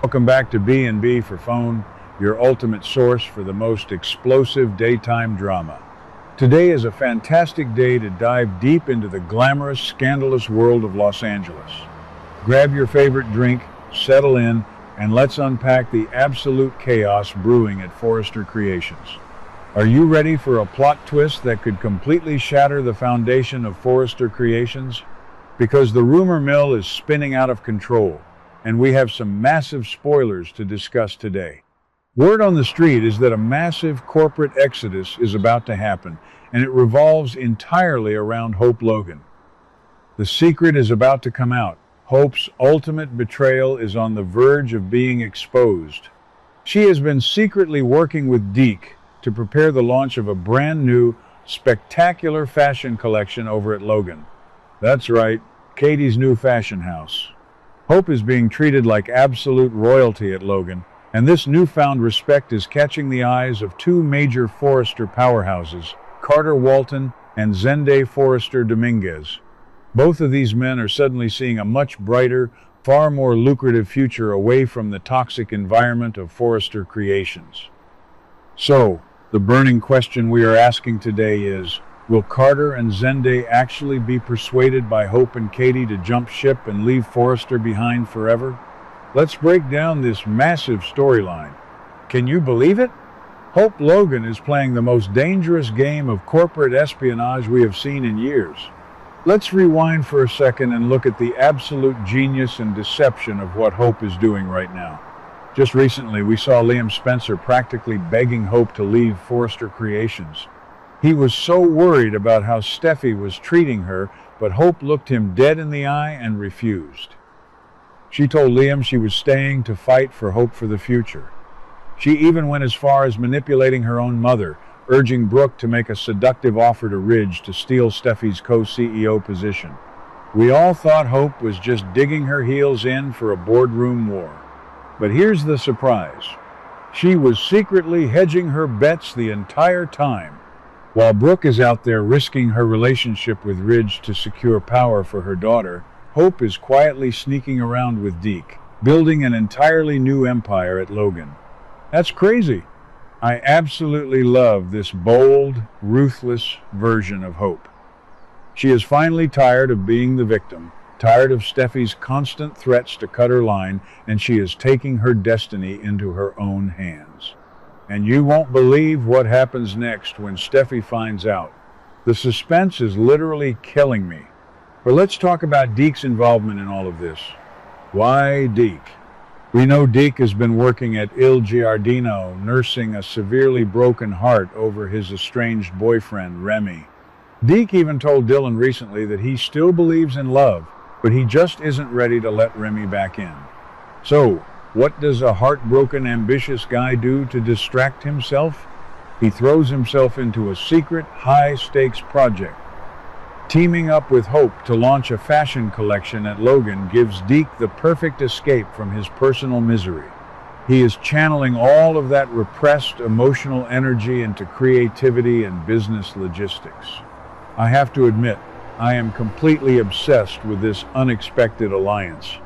Welcome back to B&B for Phone, your ultimate source for the most explosive daytime drama. Today is a fantastic day to dive deep into the glamorous, scandalous world of Los Angeles. Grab your favorite drink, settle in, and let's unpack the absolute chaos brewing at Forrester Creations. Are you ready for a plot twist that could completely shatter the foundation of Forrester Creations? Because the rumor mill is spinning out of control, and we have some massive spoilers to discuss today. Word on the street is that a massive corporate exodus is about to happen, and it revolves entirely around Hope Logan. The secret is about to come out. Hope's ultimate betrayal is on the verge of being exposed. She has been secretly working with Deke to prepare the launch of a brand new, spectacular fashion collection over at Logan. That's right, Katie's new fashion house. Hope is being treated like absolute royalty at Logan, and this newfound respect is catching the eyes of two major Forrester powerhouses, Carter Walton and Zende Forrester Dominguez. Both of these men are suddenly seeing a much brighter, far more lucrative future away from the toxic environment of Forrester Creations. So, the burning question we are asking today is, will Carter and Zende actually be persuaded by Hope and Katie to jump ship and leave Forrester behind forever? Let's break down this massive storyline. Can you believe it? Hope Logan is playing the most dangerous game of corporate espionage we have seen in years. Let's rewind for a second and look at the absolute genius and deception of what Hope is doing right now. Just recently, we saw Liam Spencer practically begging Hope to leave Forrester Creations. He was so worried about how Steffy was treating her, but Hope looked him dead in the eye and refused. She told Liam she was staying to fight for Hope for the future. She even went as far as manipulating her own mother, urging Brooke to make a seductive offer to Ridge to steal Steffy's co-CEO position. We all thought Hope was just digging her heels in for a boardroom war. But here's the surprise. She was secretly hedging her bets the entire time. While Brooke is out there risking her relationship with Ridge to secure power for her daughter, Hope is quietly sneaking around with Deke, building an entirely new empire at Logan. That's crazy. I absolutely love this bold, ruthless version of Hope. She is finally tired of being the victim, tired of Steffy's constant threats to cut her line, and she is taking her destiny into her own hands. And you won't believe what happens next when Steffy finds out. The suspense is literally killing me. But let's talk about Deke's involvement in all of this. Why Deke? We know Deke has been working at Il Giardino, nursing a severely broken heart over his estranged boyfriend, Remy. Deke even told Dylan recently that he still believes in love, but he just isn't ready to let Remy back in. So, what does a heartbroken, ambitious guy do to distract himself? He throws himself into a secret, high-stakes project. Teaming up with Hope to launch a fashion collection at Logan gives Deke the perfect escape from his personal misery. He is channeling all of that repressed emotional energy into creativity and business logistics. I have to admit, I am completely obsessed with this unexpected alliance.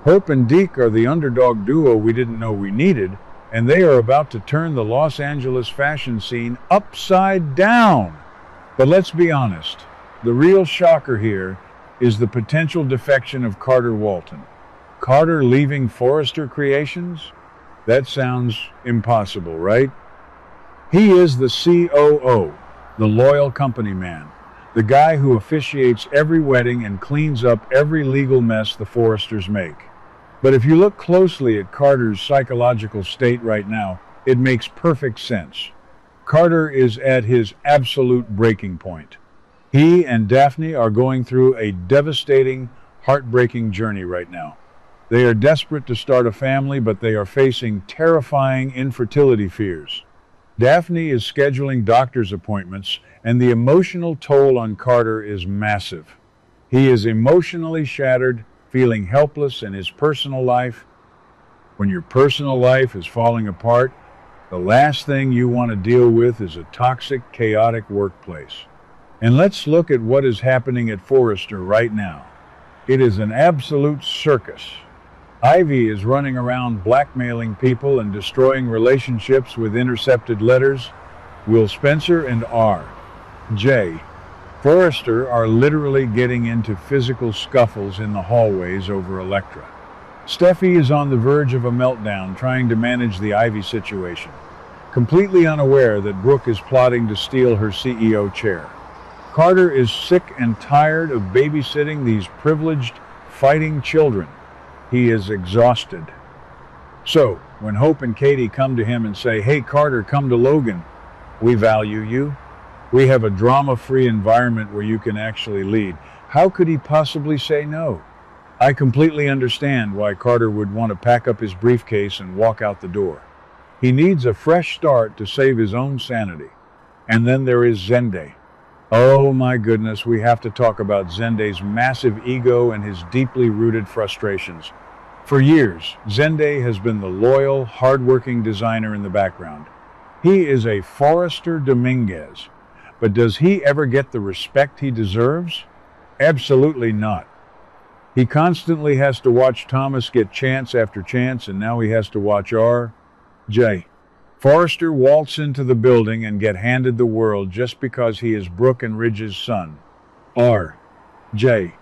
Hope and Deke are the underdog duo we didn't know we needed, and they are about to turn the Los Angeles fashion scene upside down. But let's be honest, the real shocker here is the potential defection of Carter Walton. Carter leaving Forrester Creations? That sounds impossible, right? He is the COO, the loyal company man, the guy who officiates every wedding and cleans up every legal mess the Forresters make. But if you look closely at Carter's psychological state right now, it makes perfect sense. Carter is at his absolute breaking point. He and Daphne are going through a devastating, heartbreaking journey right now. They are desperate to start a family, but they are facing terrifying infertility fears. Daphne is scheduling doctor's appointments, and the emotional toll on Carter is massive. He is emotionally shattered, feeling helpless in his personal life. When your personal life is falling apart, the last thing you want to deal with is a toxic, chaotic workplace. And let's look at what is happening at Forrester right now. It is an absolute circus. Ivy is running around blackmailing people and destroying relationships with intercepted letters. Will Spencer and R.J. Forrester are literally getting into physical scuffles in the hallways over Elektra. Steffy is on the verge of a meltdown trying to manage the Ivy situation, completely unaware that Brooke is plotting to steal her CEO chair. Carter is sick and tired of babysitting these privileged, fighting children. He is exhausted. So, when Hope and Katie come to him and say, "Hey Carter, come to Logan. We value you. We have a drama-free environment where you can actually lead," how could he possibly say no? I completely understand why Carter would want to pack up his briefcase and walk out the door. He needs a fresh start to save his own sanity. And then there is Zende. Oh my goodness, we have to talk about Zende's massive ego and his deeply rooted frustrations. For years, Zende has been the loyal, hardworking designer in the background. He is a Forrester Dominguez. But does he ever get the respect he deserves? Absolutely not. He constantly has to watch Thomas get chance after chance, and now he has to watch R.J. Forrester waltz into the building and get handed the world just because he is Brooke and Ridge's son. R.J.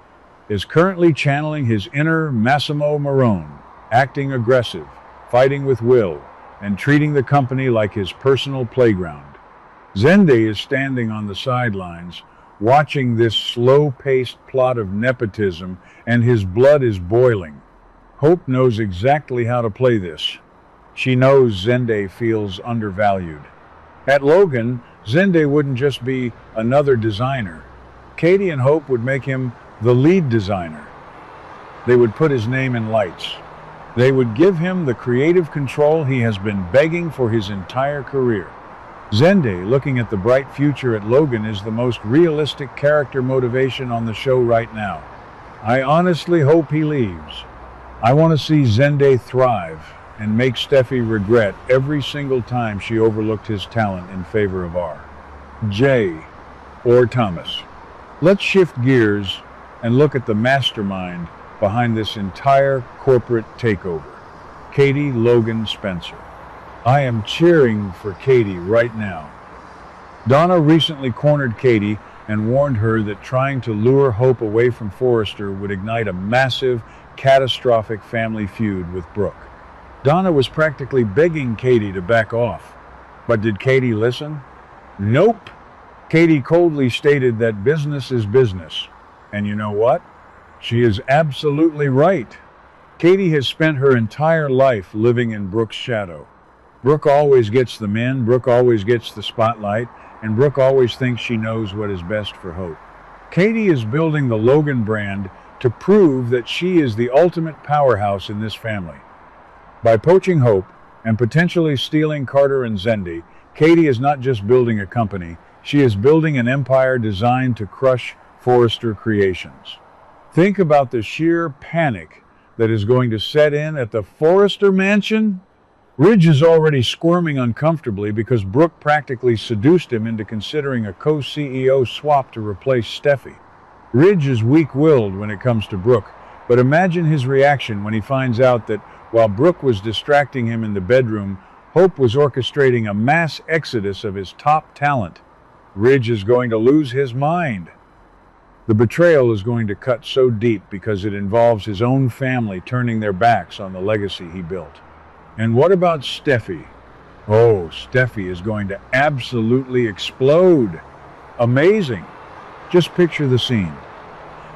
is currently channeling his inner Massimo Marone, acting aggressive, fighting with will, and treating the company like his personal playground. Zende is standing on the sidelines, watching this slow-paced plot of nepotism, and his blood is boiling. Hope knows exactly how to play this. She knows Zende feels undervalued. At Logan, Zende wouldn't just be another designer. Katie and Hope would make him the lead designer. They would put his name in lights. They would give him the creative control he has been begging for his entire career. Zende, looking at the bright future at Logan, is the most realistic character motivation on the show right now. I honestly hope he leaves. I want to see Zende thrive and make Steffy regret every single time she overlooked his talent in favor of R.J. or Thomas. Let's shift gears and look at the mastermind behind this entire corporate takeover. Katie Logan Spencer. I am cheering for Katie right now. Donna recently cornered Katie and warned her that trying to lure Hope away from Forrester would ignite a massive, catastrophic family feud with Brooke. Donna was practically begging Katie to back off. But did Katie listen? Nope. Katie coldly stated that business is business. And you know what? She is absolutely right. Katie has spent her entire life living in Brooke's shadow. Brooke always gets the men, Brooke always gets the spotlight, and Brooke always thinks she knows what is best for Hope. Katie is building the Logan brand to prove that she is the ultimate powerhouse in this family. By poaching Hope and potentially stealing Carter and Zende, Katie is not just building a company, she is building an empire designed to crush Forrester Creations. Think about the sheer panic that is going to set in at the Forrester mansion. Ridge is already squirming uncomfortably because Brooke practically seduced him into considering a co-CEO swap to replace Steffy. Ridge is weak-willed when it comes to Brooke, but imagine his reaction when he finds out that while Brooke was distracting him in the bedroom, Hope was orchestrating a mass exodus of his top talent. Ridge is going to lose his mind. The betrayal is going to cut so deep because it involves his own family turning their backs on the legacy he built. And what about Steffy? Oh, Steffy is going to absolutely explode. Amazing. Just picture the scene.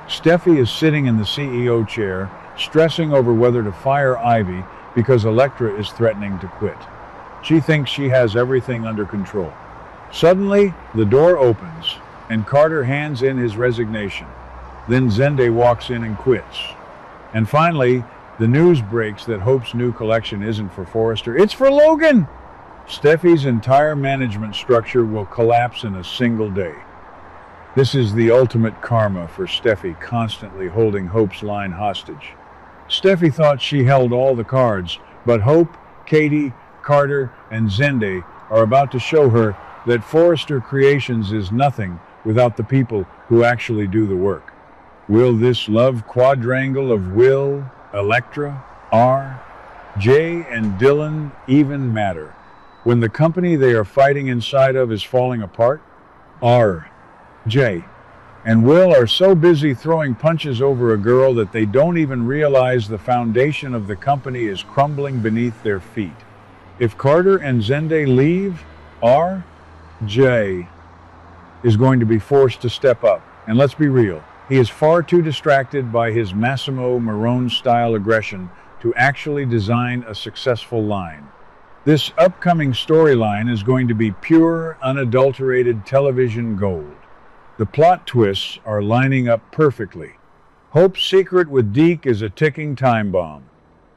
Steffy is sitting in the CEO chair, stressing over whether to fire Ivy because Elektra is threatening to quit. She thinks she has everything under control. Suddenly, the door opens, and Carter hands in his resignation. Then Zende walks in and quits. And finally, the news breaks that Hope's new collection isn't for Forrester, it's for Logan! Steffy's entire management structure will collapse in a single day. This is the ultimate karma for Steffy constantly holding Hope's line hostage. Steffy thought she held all the cards, but Hope, Katie, Carter, and Zende are about to show her that Forrester Creations is nothing without the people who actually do the work. Will this love quadrangle of Will, Elektra, R, Jay, and Dylan even matter. When the company they are fighting inside of is falling apart, R, Jay, and Will are so busy throwing punches over a girl that they don't even realize the foundation of the company is crumbling beneath their feet. If Carter and Zende leave, R, Jay is going to be forced to step up. And let's be real, he is far too distracted by his Massimo Marone-style aggression to actually design a successful line. This upcoming storyline is going to be pure, unadulterated television gold. The plot twists are lining up perfectly. Hope's secret with Deke is a ticking time bomb.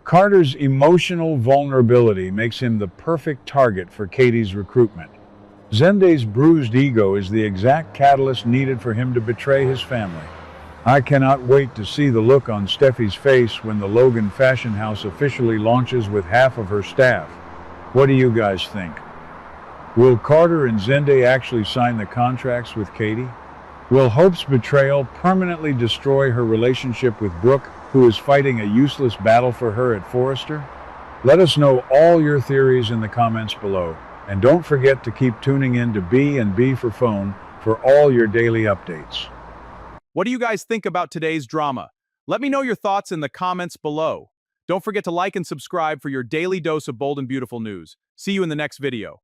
Carter's emotional vulnerability makes him the perfect target for Katie's recruitment. Zende's bruised ego is the exact catalyst needed for him to betray his family. I cannot wait to see the look on Steffi's face when the Logan Fashion House officially launches with half of her staff. What do you guys think? Will Carter and Zende actually sign the contracts with Katie? Will Hope's betrayal permanently destroy her relationship with Brooke, who is fighting a useless battle for her at Forrester? Let us know all your theories in the comments below. And don't forget to keep tuning in to B and B for Phone for all your daily updates. What do you guys think about today's drama? Let me know your thoughts in the comments below. Don't forget to like and subscribe for your daily dose of bold and beautiful news. See you in the next video.